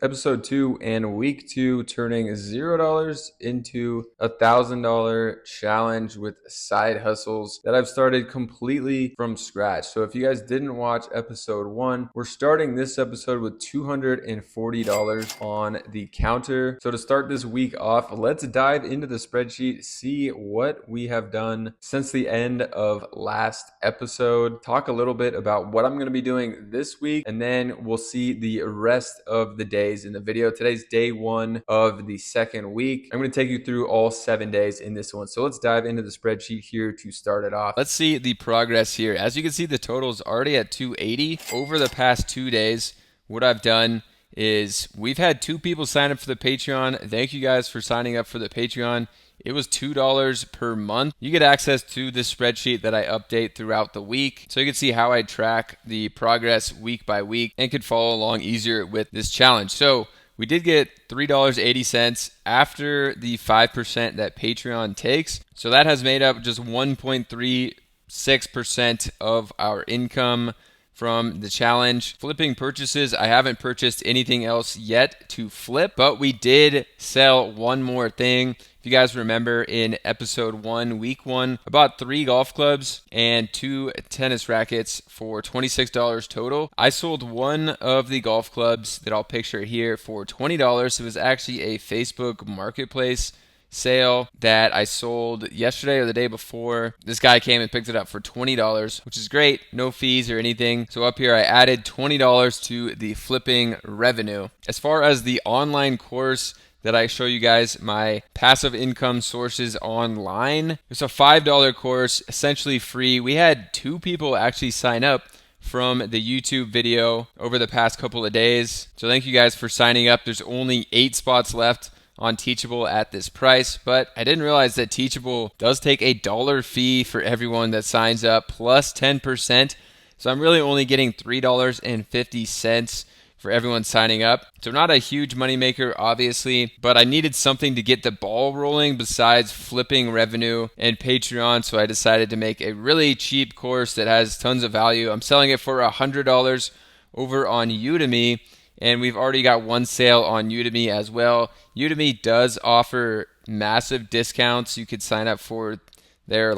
Episode 2 and week 2, turning $0 into $1,000 challenge with side hustles that I've started completely from scratch. So if you guys didn't watch episode 1, we're starting this episode with $240 on the counter. So to start this week off, let's dive into the spreadsheet, see what we have done since the end of last episode, talk a little bit about what I'm going to be doing this week, and then we'll see the rest of the days in the video. Today's day 1 of the second week. I'm going to take you through all 7 days in this one. So let's dive into the spreadsheet here to start it off. Let's see the progress here. As you can see, the total is already at 280 over the past 2 days. What I've done is we've had 2 people sign up for the Patreon. Thank you guys for signing up for the Patreon. It was $2 per month. You get access to this spreadsheet that I update throughout the week, so you can see how I track the progress week by week and could follow along easier with this challenge. So we did get $3.80 after the 5% that Patreon takes. So that has made up just 1.36% of our income from the challenge. Flipping purchases, I haven't purchased anything else yet to flip, but we did sell one more thing. If you guys remember in episode 1, week 1, I bought 3 golf clubs and 2 tennis rackets for $26 total. I sold one of the golf clubs that I'll picture here for $20. It was actually a Facebook marketplace sale that I sold yesterday or the day before. This guy came and picked it up for $20, which is great. No fees or anything. So up here I added $20 to the flipping revenue. As far as the online course that I show you guys, my passive income sources online, it's a $5 course, essentially free. We had 2 people actually sign up from the YouTube video over the past couple of days. So thank you guys for signing up. There's only 8 spots left on Teachable at this price, but I didn't realize that Teachable does take a $1 fee for everyone that signs up plus 10%. So I'm really only getting $3.50 for everyone signing up. So not a huge moneymaker, obviously, but I needed something to get the ball rolling besides flipping revenue and Patreon. So I decided to make a really cheap course that has tons of value. I'm selling it for $100 over on Udemy. And we've already got one sale on Udemy as well. Udemy does offer massive discounts. You could sign up for their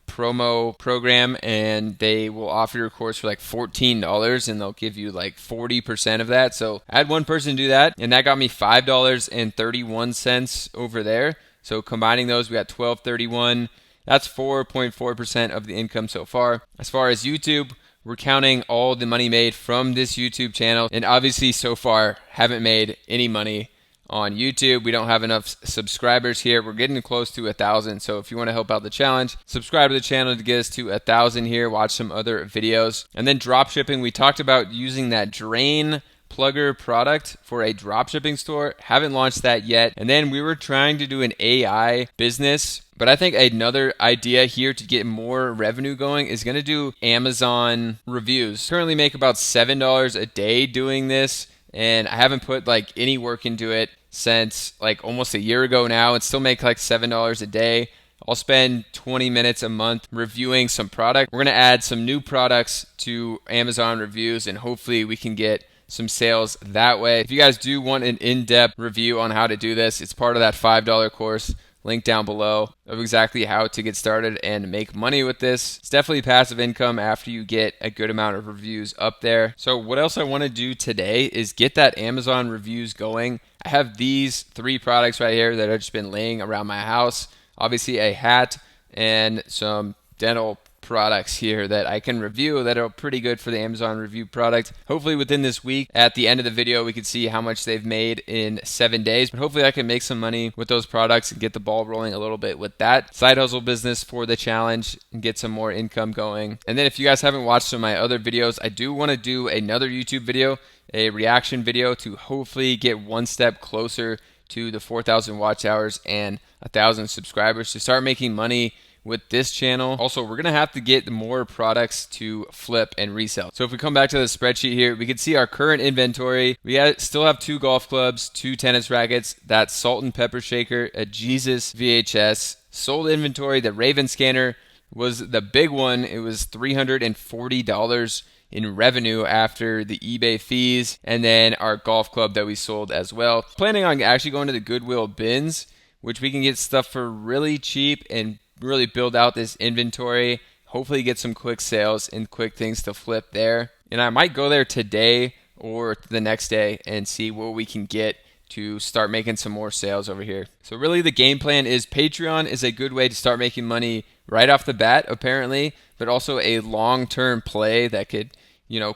promo program and they will offer your course for $14 and they'll give you 40% of that. So I had one person do that and that got me $5.31 over there. So combining those, we got $12.31. That's 4.4% of the income so far. As far as YouTube, we're counting all the money made from this YouTube channel, and obviously so far haven't made any money on YouTube. We don't have enough subscribers here. We're getting close to 1,000, so if you want to help out the challenge, subscribe to the channel to get us to 1,000 here. Watch some other videos. And then drop shipping, we talked about using that Drain Plugger product for a dropshipping store. Haven't launched that yet. And then we were trying to do an AI business, but I think another idea here to get more revenue going is going to do Amazon reviews. Currently make about $7 a day doing this, and I haven't put any work into it since almost a year ago now, and still make $7 a day. I'll spend 20 minutes a month reviewing some product. We're going to add some new products to Amazon reviews, and hopefully we can get some sales that way. If you guys do want an in-depth review on how to do this, it's part of that $5 course. Link down below of exactly how to get started and make money with this. It's definitely passive income after you get a good amount of reviews up there. So what else I want to do today is get that Amazon reviews going. I have these 3 products right here that have just been laying around my house. Obviously a hat and some dental products here that I can review that are pretty good for the Amazon review product. Hopefully within this week, at the end of the video, we can see how much they've made in 7 days. But hopefully I can make some money with those products and get the ball rolling a little bit with that side hustle business for the challenge and get some more income going. And then if you guys haven't watched some of my other videos, I do want to do another YouTube video, a reaction video to hopefully get one step closer to the 4,000 watch hours and 1,000 subscribers to start making money with this channel. Also, we're gonna have to get more products to flip and resell. So if we come back to the spreadsheet here, we can see our current inventory. Still have 2 golf clubs, 2 tennis rackets, that salt and pepper shaker, a Jesus VHS, sold inventory. The Raven scanner was the big one. It was $340 in revenue after the eBay fees, and then our golf club that we sold as well. Planning on actually going to the Goodwill bins, which we can get stuff for really cheap and really build out this inventory. Hopefully get some quick sales and quick things to flip there. And I might go there today or the next day and see what we can get to start making some more sales over here. So really the game plan is Patreon is a good way to start making money right off the bat, apparently, but also a long-term play that could,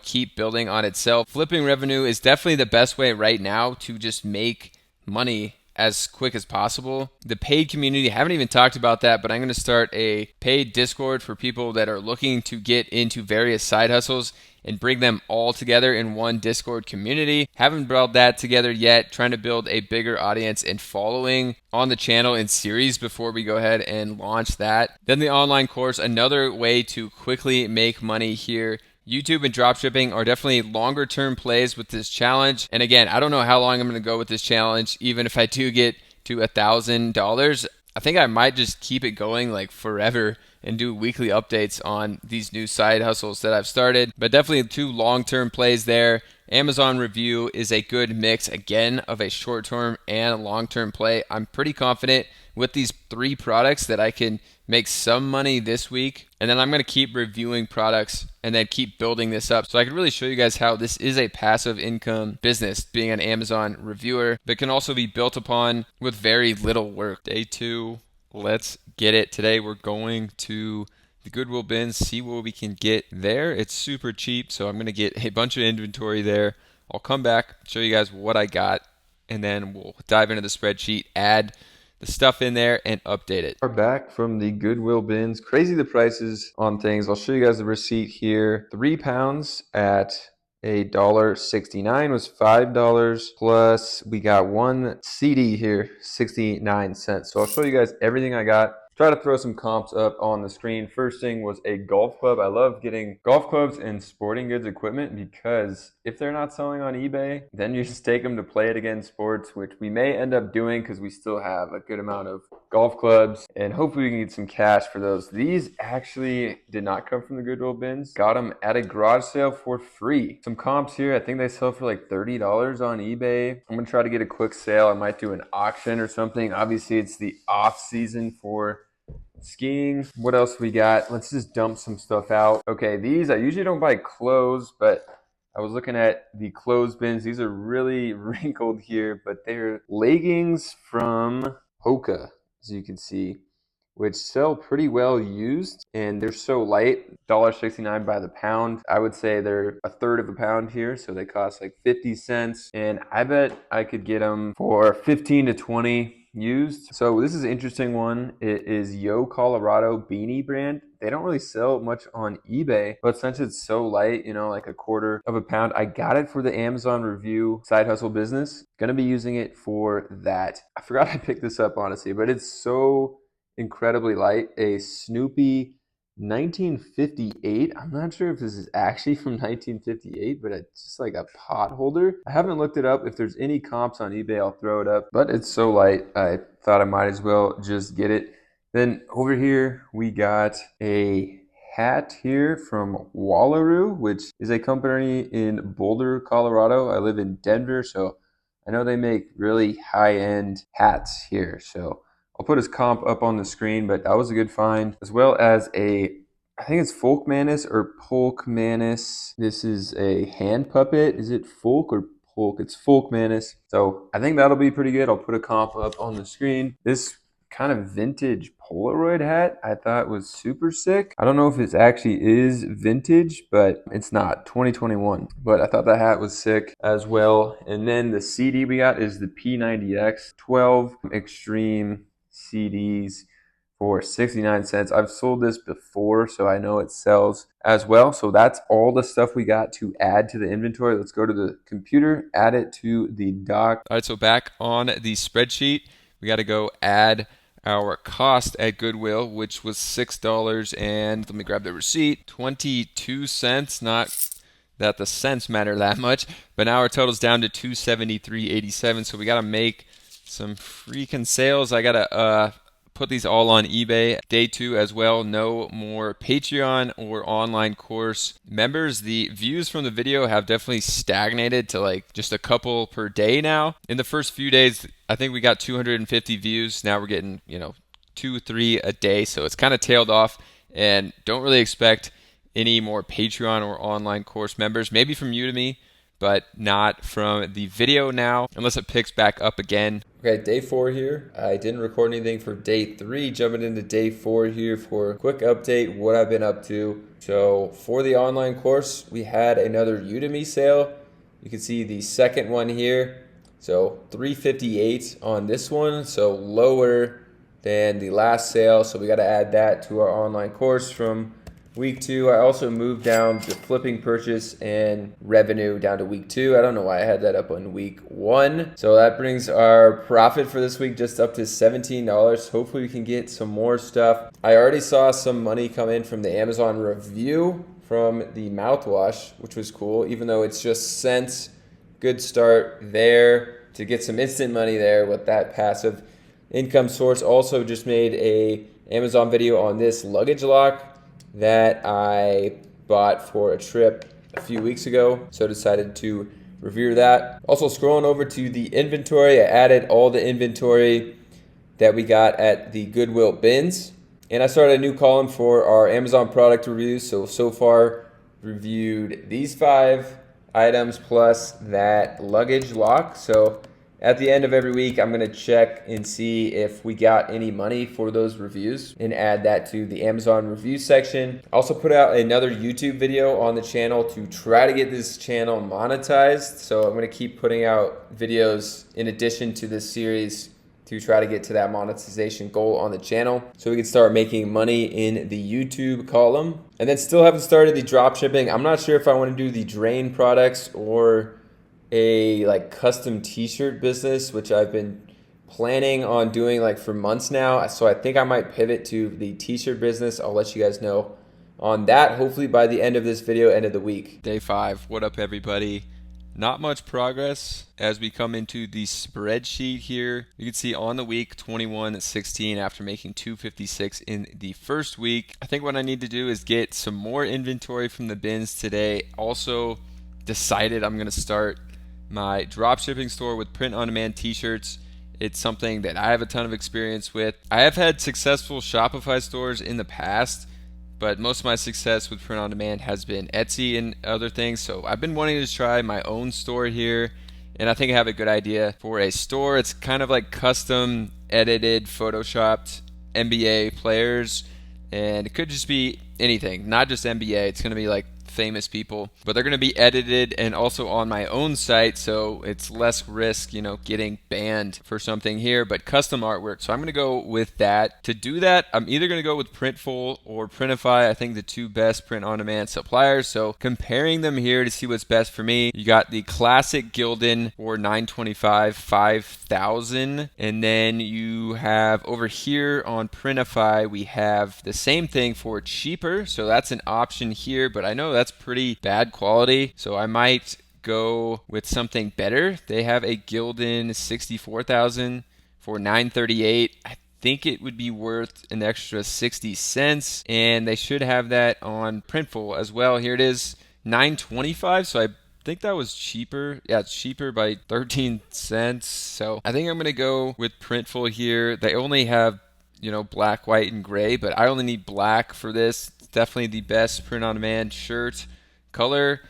keep building on itself. Flipping revenue is definitely the best way right now to just make money as quick as possible. The paid community, I haven't even talked about that, but I'm going to start a paid Discord for people that are looking to get into various side hustles and bring them all together in one Discord community. Haven't brought that together yet, trying to build a bigger audience and following on the channel in series before we go ahead and launch that. Then the online course, another way to quickly make money here. YouTube and dropshipping are definitely longer term plays with this challenge. And again, I don't know how long I'm going to go with this challenge. Even if I do get to $1,000, I think I might just keep it going like forever and do weekly updates on these new side hustles that I've started. But definitely 2 long-term plays there. Amazon review is a good mix, again, of a short-term and a long-term play. I'm pretty confident with these 3 products that I can make some money this week. And then I'm going to keep reviewing products and then keep building this up. So I can really show you guys how this is a passive income business, being an Amazon reviewer, but can also be built upon with very little work. Day 2. Let's get it. Today we're going to the Goodwill bins, see what we can get there. It's super cheap, so I'm going to get a bunch of inventory there. I'll come back, show you guys what I got, and then we'll dive into the spreadsheet, add the stuff in there, and update it. We're back from the Goodwill bins. Crazy the prices on things. I'll show you guys the receipt here. 3 pounds at $1.69 was $5, plus we got 1 CD here, 69 cents. So I'll show you guys everything I got. Try to throw some comps up on the screen. First thing was a golf club. I love getting golf clubs and sporting goods equipment because if they're not selling on eBay, then you just take them to Play It Again Sports, which we may end up doing because we still have a good amount of golf clubs, and hopefully we can get some cash for those. These actually did not come from the Goodwill bins. Got them at a garage sale for free. Some comps here. I think they sell for like $30 on eBay. I'm going to try to get a quick sale. I might do an auction or something. Obviously, it's the off season for skiing. What else we got? Let's just dump some stuff out. Okay, these, I usually don't buy clothes, but I was looking at the clothes bins. These are really wrinkled here, but they're leggings from Hoka, as you can see, which sell pretty well used, and they're so light, $1.69 by the pound. I would say they're a third of a pound here, so they cost like 50 cents, and I bet I could get them for 15 to 20 used. So this is an interesting one. It is Yo Colorado beanie brand. They don't really sell much on eBay, but since it's so light, like a quarter of a pound, I got it for the Amazon review side hustle business. Gonna be using it for that. I forgot I picked this up, honestly, but it's so incredibly light. A Snoopy 1958. I'm not sure if this is actually from 1958, but it's just like a pot holder. I haven't looked it up. If there's any comps on eBay, I'll throw it up, but it's so light, I thought I might as well just get it. Then over here, we got a hat here from Wallaroo, which is a company in Boulder, Colorado. I live in Denver, so I know they make really high-end hats here. So I'll put his comp up on the screen, but that was a good find. As well as I think it's Folkmanis or Polkmanis. This is a hand puppet. Is it Folk or Polk? It's Folkmanis. So I think that'll be pretty good. I'll put a comp up on the screen. This kind of vintage Polaroid hat I thought was super sick. I don't know if it actually is vintage, but it's not. 2021. But I thought that hat was sick as well. And then the CD we got is the P90X 12 Extreme CDs for 69 cents. I've sold this before, so I know it sells as well. So that's all the stuff we got to add to the inventory. Let's go to the computer, add it to the dock. All right, so back on the spreadsheet, we got to go add our cost at Goodwill, which was $6, and let me grab the receipt, 22 cents. Not that the cents matter that much, but now our total's down to $273.87. So we got to make some freaking sales. I got to put these all on eBay. Day 2 as well, no more Patreon or online course members. The views from the video have definitely stagnated to like just a couple per day now. In the first few days, I think we got 250 views. Now we're getting, 2, 3 a day. So it's kind of tailed off, and don't really expect any more Patreon or online course members. Maybe from Udemy, but not from the video now, unless it picks back up again. Okay, day 4 here. I didn't record anything for day 3. Jumping into day 4 here for a quick update, what I've been up to. So for the online course, we had another Udemy sale. You can see the second one here. So $358 on this one, so lower than the last sale. So we got to add that to our online course from week 2. I also moved down the flipping purchase and revenue down to week 2. I don't know why I had that up on week 1. So that brings our profit for this week just up to $17. Hopefully we can get some more stuff. I already saw some money come in from the Amazon review from the mouthwash, which was cool, even though it's just cents. Good start there to get some instant money there with that passive income source. Also just made a Amazon video on this luggage lock that I bought for a trip a few weeks ago, so decided to review that. Also scrolling over to the inventory, I added all the inventory that we got at the Goodwill bins, and I started a new column for our Amazon product reviews. So far reviewed these 5 items plus that luggage lock. So at the end of every week, I'm going to check and see if we got any money for those reviews and add that to the Amazon review section. Also put out another YouTube video on the channel to try to get this channel monetized. So I'm going to keep putting out videos in addition to this series to try to get to that monetization goal on the channel so we can start making money in the YouTube column. And then still haven't started the drop shipping. I'm not sure if I want to do the Drain products or a like custom t-shirt business, which I've been planning on doing like for months now. So I think I might pivot to the t-shirt business. I'll let you guys know on that hopefully by the end of this video, end of the week. Day 5, what up everybody? Not much progress as we come into the spreadsheet here. You can see on the week 21.16 after making 256 in the first week. I think what I need to do is get some more inventory from the bins today. Also decided I'm going to start my dropshipping store with print-on-demand t-shirts. It's something that I have a ton of experience with. I have had successful Shopify stores in the past, but most of my success with print-on-demand has been Etsy and other things. So I've been wanting to try my own store here, and I think I have a good idea for a store. It's kind of like custom edited, photoshopped NBA players, and it could just be anything, not just NBA. It's going to be like famous people, but they're going to be edited and also on my own site, so it's less risk, getting banned for something here, but custom artwork. So I'm going to go with that. To do that, I'm either going to go with Printful or Printify. I think the 2 best print-on-demand suppliers. So comparing them here to see what's best for me, you got the classic Gildan for $925, 5,000, and then you have over here on Printify, we have the same thing for cheaper. So that's an option here, but I know that's pretty bad quality, so I might go with something better. They have a Gildan 64,000 for $938. I think it would be worth an extra 60 cents, and they should have that on Printful as well. Here it is, $925, so I think that was cheaper. Yeah, it's cheaper by 13 cents. So I think I'm going to go with Printful here. They only have black, white, and gray, but I only need black for this. It's definitely the best print-on-demand shirt color.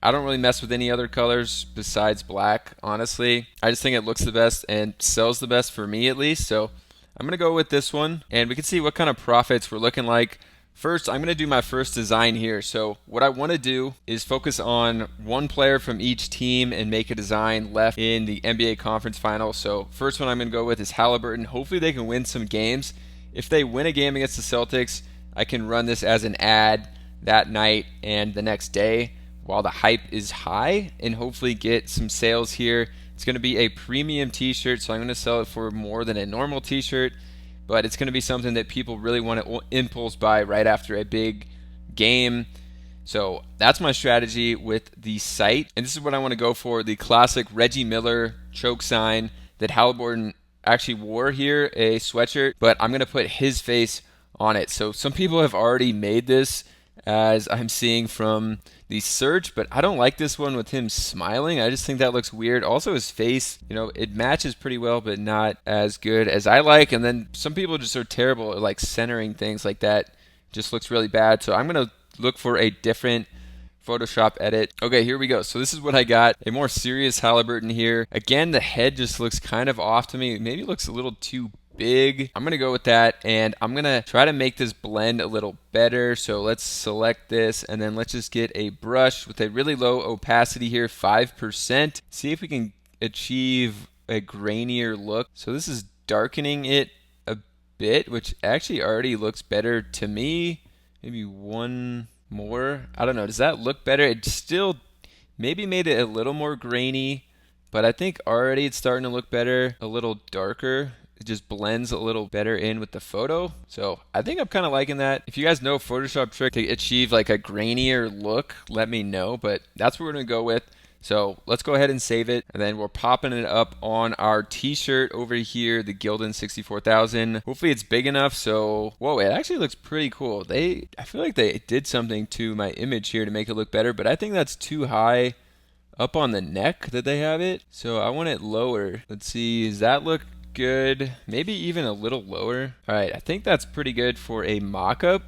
I don't really mess with any other colors besides black, honestly. I just think it looks the best and sells the best for me at least. So I'm going to go with this one, and we can see what kind of profits we're looking like. First, I'm going to do my first design here. So what I want to do is focus on one player from each team and make a design left in the NBA conference final. So first one I'm going to go with is Halliburton. Hopefully they can win some games. If they win a game against the Celtics, I can run this as an ad that night and the next day while the hype is high and hopefully get some sales here. It's going to be a premium t-shirt, so I'm going to sell it for more than a normal t-shirt, but it's going to be something that people really want to impulse buy right after a big game. So that's my strategy with the site, and this is what I want to go for: the classic Reggie Miller choke sign that Halliburton actually wore here a sweatshirt, but I'm going to put his face on it. So some people have already made this, as I'm seeing from the search, but I don't like this one with him smiling. I just think that looks weird. Also his face, it matches pretty well, but not as good as I like. And then some people just are terrible at like centering things like that. Just looks really bad. So I'm going to look for a different Photoshop edit. Okay, here we go. So this is what I got. A more serious Halliburton here. Again, the head just looks kind of off to me. Maybe it looks a little too big. I'm gonna go with that, and I'm gonna try to make this blend a little better. So let's select this, and then let's just get a brush with a really low opacity here, 5%. See if we can achieve a grainier look. So this is darkening it a bit, which actually already looks better to me. Maybe one more. I don't know. Does that look better? It still maybe made it a little more grainy, but I think already it's starting to look better, a little darker. It just blends a little better in with the photo. So I think I'm kind of liking that. If you guys know a Photoshop trick to achieve like a grainier look, let me know, but that's what we're going to go with. So let's go ahead and save it, and then we're popping it up on our t-shirt over here, the Gildan 64000. Hopefully it's big enough. So whoa, it actually looks pretty cool. I feel like they did something to my image here to make it look better, but I think that's too high up on the neck that they have it. So I want it lower. Let's see, does that look good? Maybe even a little lower. All right, I think that's pretty good for a mock-up,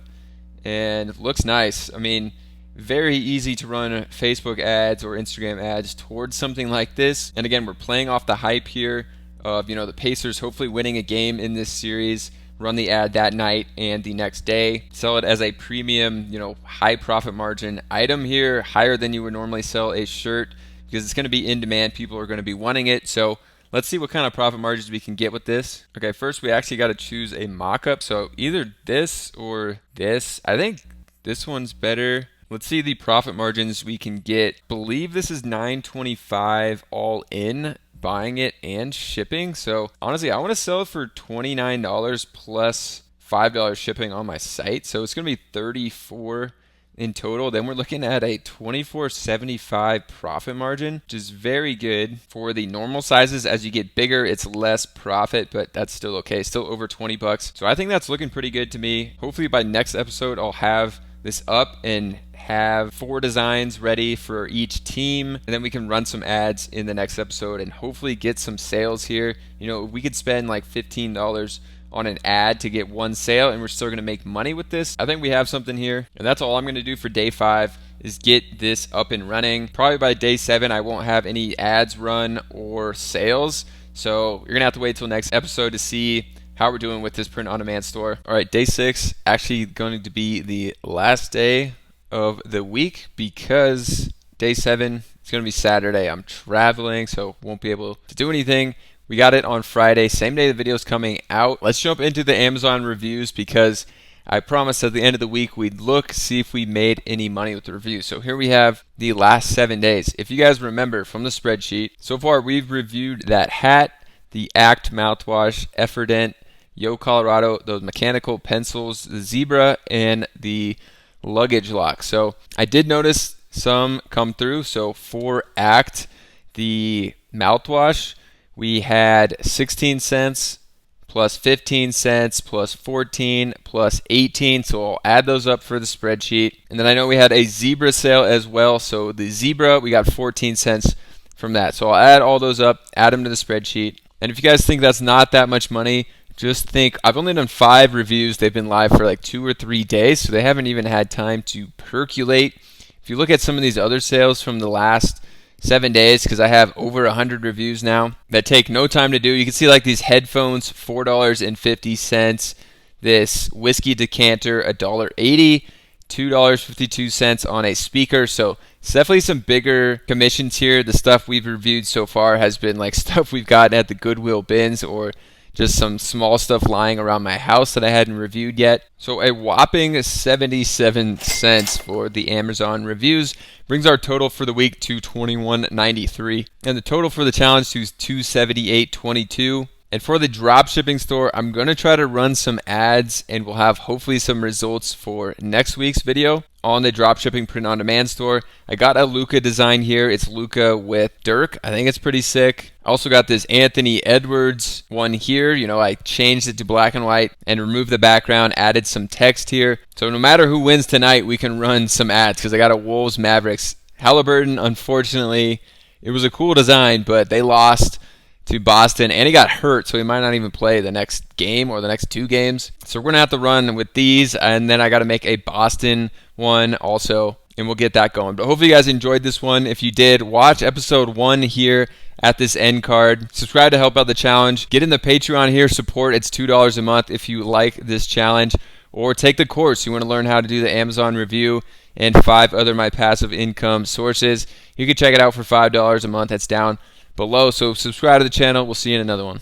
and it looks nice. I mean, very easy to run Facebook ads or Instagram ads towards something like this. And again, we're playing off the hype here of, the Pacers hopefully winning a game in this series. Run the ad that night and the next day. Sell it as a premium, high profit margin item here, higher than you would normally sell a shirt, because it's going to be in demand. People are going to be wanting it. So let's see what kind of profit margins we can get with this. Okay, first we actually got to choose a mock-up. So either this or this. I think this one's better. Let's see the profit margins we can get. Believe this is $9.25 all in, buying it and shipping. So honestly, I want to sell it for $29 plus $5 shipping on my site. So it's going to be $34 in total. Then we're looking at a $24.75 profit margin, which is very good for the normal sizes. As you get bigger, it's less profit, but that's still okay. Still over $20. So I think that's looking pretty good to me. Hopefully by next episode, I'll have this up and have 4 designs ready for each team, and then we can run some ads in the next episode and hopefully get some sales here. We could spend like $15 on an ad to get 1 sale, and we're still going to make money with this. I think we have something here, and that's all I'm going to do for day 5 is get this up and running. Probably by day 7 I won't have any ads run or sales, so you're gonna have to wait till next episode to see how we're doing with this print on demand store. All right, day 6 actually going to be the last day of the week, because day 7 it's going to be Saturday. I'm traveling, so won't be able to do anything. We got it on Friday, same day the video's coming out. Let's jump into the Amazon reviews, because I promised at the end of the week we'd see if we made any money with the reviews. So here we have the last 7 days. If you guys remember from the spreadsheet, so far we've reviewed that hat, the Act mouthwash, Effordent, Yo Colorado, those mechanical pencils, the Zebra, and the luggage lock. So I did notice some come through. So for Act, the mouthwash, we had 16 cents plus 15 cents plus 14 plus 18. So I'll add those up for the spreadsheet. And then I know we had a Zebra sale as well. So the Zebra, we got 14 cents from that. So I'll add all those up, add them to the spreadsheet. And if you guys think that's not that much money, just think, I've only done 5 reviews. They've been live for like 2 or 3 days, so they haven't even had time to percolate. If you look at some of these other sales from the last 7 days, because I have over 100 reviews now that take no time to do. You can see like these headphones, $4.50. This whiskey decanter, $1.80. $2.52 on a speaker. So it's definitely some bigger commissions here. The stuff we've reviewed so far has been like stuff we've gotten at the Goodwill bins, or just some small stuff lying around my house that I hadn't reviewed yet. So a whopping 77 cents for the Amazon reviews brings our total for the week to $21.93, and the total for the challenge to $278.22. And for the drop shipping store, I'm going to try to run some ads, and we'll have hopefully some results for next week's video on the drop shipping print on demand store. I got a Luka design here. It's Luka with Dirk. I think it's pretty sick. I also got this Anthony Edwards one here. I changed it to black and white and removed the background, added some text here. So no matter who wins tonight, we can run some ads because I got a Wolves Mavericks. Halliburton, unfortunately, it was a cool design, but they lost to Boston, and he got hurt, so he might not even play the next game or the next 2 games. So we're going to have to run with these, and then I got to make a Boston one also, and we'll get that going. But hopefully you guys enjoyed this one. If you did, watch episode 1 here at this end card. Subscribe to help out the challenge. Get in the Patreon here. Support. It's $2 a month if you like this challenge. Or take the course. You want to learn how to do the Amazon review and 5 other my passive income sources. You can check it out for $5 a month. That's down below. So subscribe to the channel. We'll see you in another one.